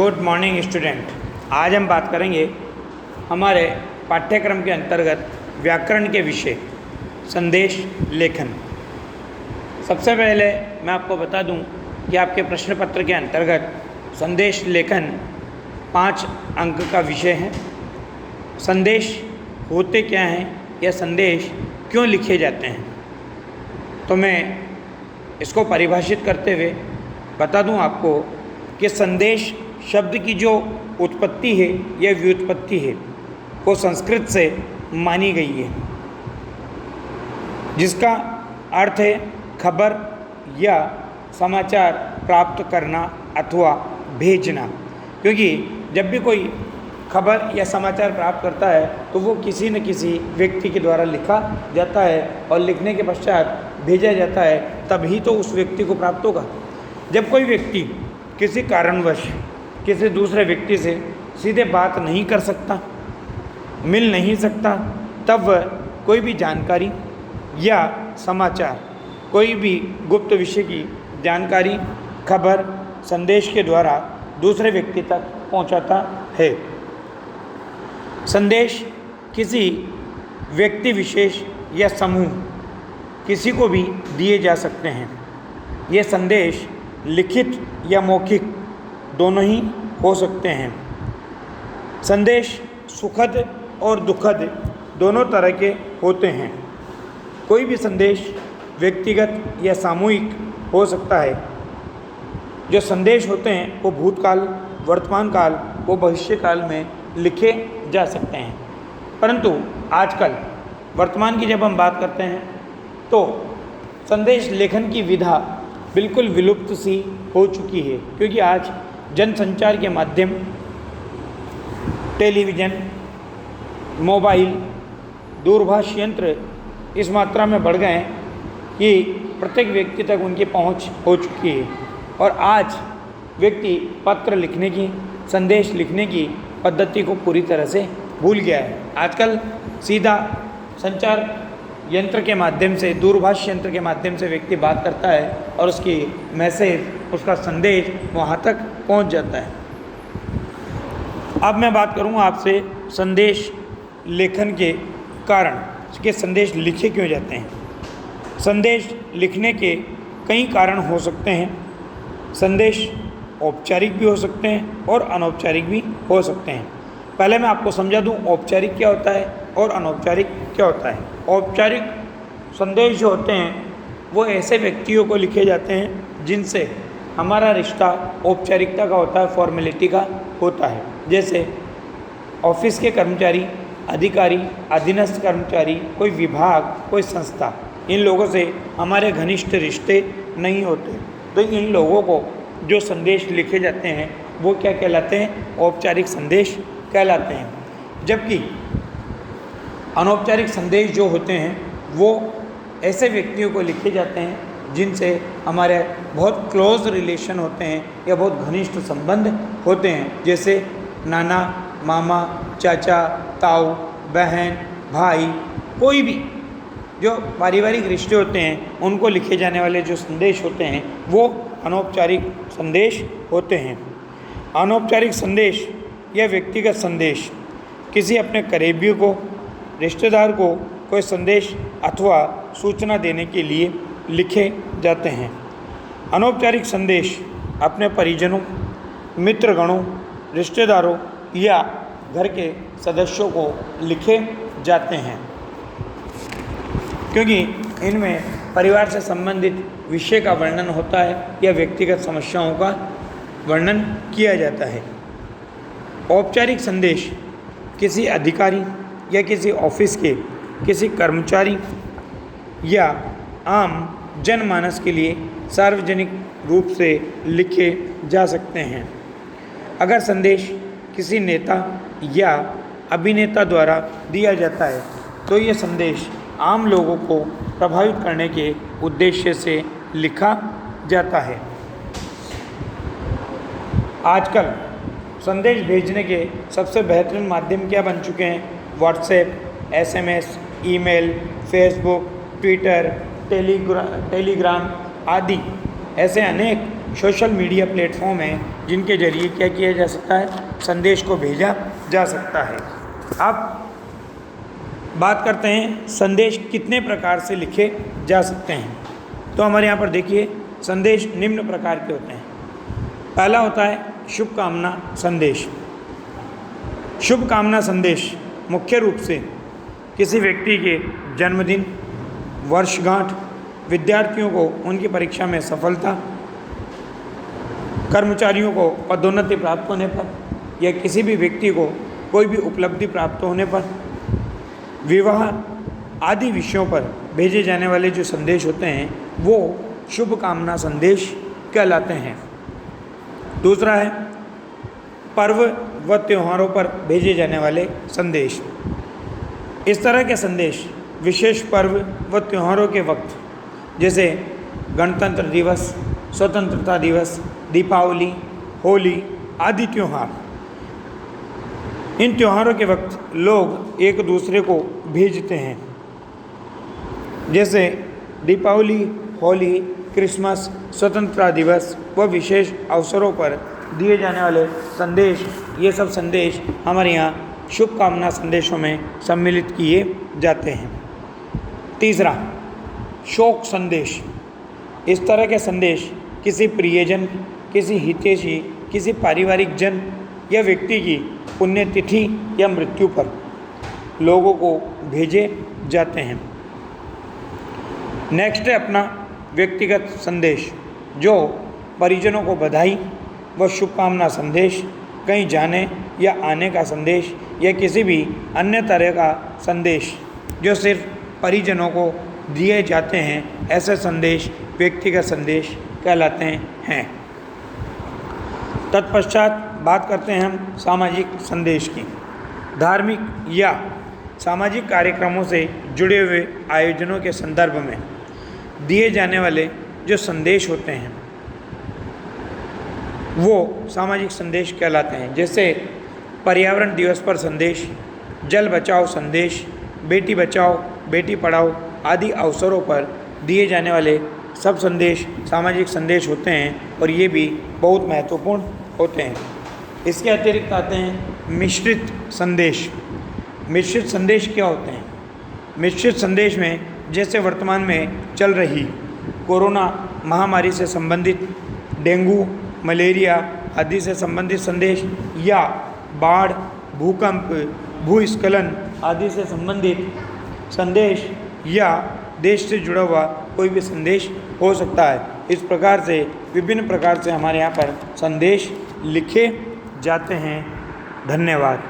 Good morning student. आज हम बात करेंगे हमारे पाठ्यक्रम के अंतर्गत व्याकरण के विषय संदेश लेखन। सबसे पहले मैं आपको बता दूं कि आपके प्रश्न पत्र के अंतर्गत संदेश लेखन 5 अंक का विषय है। संदेश होते क्या हैं या संदेश क्यों लिखे जाते हैं, तो मैं इसको परिभाषित करते हुए बता दूं आपको कि संदेश शब्द की जो उत्पत्ति है या व्युत्पत्ति है वो संस्कृत से मानी गई है, जिसका अर्थ है खबर या समाचार प्राप्त करना अथवा भेजना। क्योंकि जब भी कोई खबर या समाचार प्राप्त करता है तो वो किसी न किसी व्यक्ति के द्वारा लिखा जाता है और लिखने के पश्चात भेजा जाता है, तभी तो उस व्यक्ति को प्राप्त होगा। जब कोई व्यक्ति किसी कारणवश किसी दूसरे व्यक्ति से सीधे बात नहीं कर सकता, मिल नहीं सकता, तब वह कोई भी जानकारी या समाचार, कोई भी गुप्त विषय की जानकारी, खबर, संदेश के द्वारा दूसरे व्यक्ति तक पहुंचाता है। संदेश किसी व्यक्ति विशेष या समूह किसी को भी दिए जा सकते हैं। ये संदेश लिखित या मौखिक दोनों ही हो सकते हैं। संदेश सुखद और दुखद दोनों तरह के होते हैं। कोई भी संदेश व्यक्तिगत या सामूहिक हो सकता है। जो संदेश होते हैं वो भूतकाल, वर्तमान काल व भविष्य काल में लिखे जा सकते हैं। परंतु आजकल वर्तमान की जब हम बात करते हैं तो संदेश लेखन की विधा बिल्कुल विलुप्त सी हो चुकी है, क्योंकि आज जनसंचार के माध्यम टेलीविज़न, मोबाइल, दूरभाष यंत्र इस मात्रा में बढ़ गए हैं कि प्रत्येक व्यक्ति तक उनकी पहुंच हो चुकी है। और आज व्यक्ति पत्र लिखने की, संदेश लिखने की पद्धति को पूरी तरह से भूल गया है। आजकल सीधा संचार यंत्र के माध्यम से, दूरभाष यंत्र के माध्यम से व्यक्ति बात करता है और उसकी मैसेज, उसका संदेश वहाँ तक पहुँच जाता है। अब मैं बात करूँगा आपसे संदेश लेखन के कारण कि संदेश लिखे क्यों जाते हैं। संदेश लिखने के कई कारण हो सकते हैं। संदेश औपचारिक भी हो सकते हैं और अनौपचारिक भी हो सकते हैं। पहले मैं आपको समझा दूं औपचारिक क्या होता है और अनौपचारिक क्या होता है। औपचारिक संदेश जो होते हैं वो ऐसे व्यक्तियों को लिखे जाते हैं जिनसे हमारा रिश्ता औपचारिकता का होता है, फॉर्मेलिटी का होता है। जैसे ऑफिस के कर्मचारी, अधिकारी, अधीनस्थ कर्मचारी, कोई विभाग, कोई संस्था, इन लोगों से हमारे घनिष्ठ रिश्ते नहीं होते, तो इन लोगों को जो संदेश लिखे जाते हैं वो क्या कहलाते हैं? औपचारिक संदेश कहलाते हैं। जबकि अनौपचारिक संदेश जो होते हैं वो ऐसे व्यक्तियों को लिखे जाते हैं जिनसे हमारे बहुत क्लोज रिलेशन होते हैं या बहुत घनिष्ठ संबंध होते हैं। जैसे नाना, मामा, चाचा, ताऊ, बहन, भाई, कोई भी जो पारिवारिक रिश्ते होते हैं उनको लिखे जाने वाले जो संदेश होते हैं वो अनौपचारिक संदेश होते हैं। अनौपचारिक संदेश या व्यक्तिगत संदेश किसी अपने करीबियों को, रिश्तेदार को कोई संदेश अथवा सूचना देने के लिए लिखे जाते हैं। अनौपचारिक संदेश अपने परिजनों, मित्रगणों, रिश्तेदारों या घर के सदस्यों को लिखे जाते हैं, क्योंकि इनमें परिवार से संबंधित विषय का वर्णन होता है या व्यक्तिगत समस्याओं का वर्णन किया जाता है। औपचारिक संदेश किसी अधिकारी या किसी ऑफिस के किसी कर्मचारी या आम जनमानस के लिए सार्वजनिक रूप से लिखे जा सकते हैं। अगर संदेश किसी नेता या अभिनेता द्वारा दिया जाता है तो ये संदेश आम लोगों को प्रभावित करने के उद्देश्य से लिखा जाता है। आजकल संदेश भेजने के सबसे बेहतरीन माध्यम क्या बन चुके हैं? WhatsApp, SMS, email, Facebook, Twitter, Telegram आदि ऐसे अनेक सोशल मीडिया प्लेटफॉर्म हैं जिनके जरिए क्या किया जा सकता है, संदेश को भेजा जा सकता है। अब बात करते हैं संदेश कितने प्रकार से लिखे जा सकते हैं। तो हमारे यहाँ पर देखिए संदेश निम्न प्रकार के होते हैं। पहला होता है शुभकामना संदेश। शुभकामना संदेश मुख्य रूप से किसी व्यक्ति के जन्मदिन, वर्षगांठ, विद्यार्थियों को उनकी परीक्षा में सफलता, कर्मचारियों को पदोन्नति प्राप्त होने पर या किसी भी व्यक्ति को कोई भी उपलब्धि प्राप्त होने पर, विवाह आदि विषयों पर भेजे जाने वाले जो संदेश होते हैं वो शुभकामना संदेश कहलाते हैं। दूसरा है पर्व व त्योहारों पर भेजे जाने वाले संदेश। इस तरह के संदेश विशेष पर्व व त्योहारों के वक्त, जैसे गणतंत्र दिवस, स्वतंत्रता दिवस, दीपावली, होली आदि त्यौहार, इन त्योहारों के वक्त लोग एक दूसरे को भेजते हैं। जैसे दीपावली, होली, क्रिसमस, स्वतंत्रता दिवस व विशेष अवसरों पर दिए जाने वाले संदेश, ये सब संदेश हमारे यहाँ शुभकामना संदेशों में सम्मिलित किए जाते हैं। तीसरा शोक संदेश। इस तरह के संदेश किसी प्रियजन, किसी हितैषी, किसी पारिवारिक जन या व्यक्ति की पुण्यतिथि या मृत्यु पर लोगों को भेजे जाते हैं। नेक्स्ट है अपना व्यक्तिगत संदेश, जो परिजनों को बधाई व शुभकामना संदेश, कहीं जाने या आने का संदेश या किसी भी अन्य तरह का संदेश जो सिर्फ परिजनों को दिए जाते हैं, ऐसे संदेश व्यक्तिगत संदेश कहलाते हैं। तत्पश्चात बात करते हैं हम सामाजिक संदेश की। धार्मिक या सामाजिक कार्यक्रमों से जुड़े हुए आयोजनों के संदर्भ में दिए जाने वाले जो संदेश होते हैं वो सामाजिक संदेश कहलाते हैं। जैसे पर्यावरण दिवस पर संदेश, जल बचाओ संदेश, बेटी बचाओ बेटी पढ़ाओ आदि अवसरों पर दिए जाने वाले सब संदेश सामाजिक संदेश होते हैं और ये भी बहुत महत्वपूर्ण होते हैं। इसके अतिरिक्त आते हैं मिश्रित संदेश। मिश्रित संदेश क्या होते हैं? मिश्रित संदेश में जैसे वर्तमान में चल रही कोरोना महामारी से संबंधित, डेंगू, मलेरिया आदि से संबंधित संदेश, या बाढ़, भूकंप, भूस्खलन आदि से संबंधित संदेश, या देश से जुड़ा हुआ कोई भी संदेश हो सकता है। इस प्रकार से विभिन्न प्रकार से हमारे यहाँ पर संदेश लिखे जाते हैं। धन्यवाद।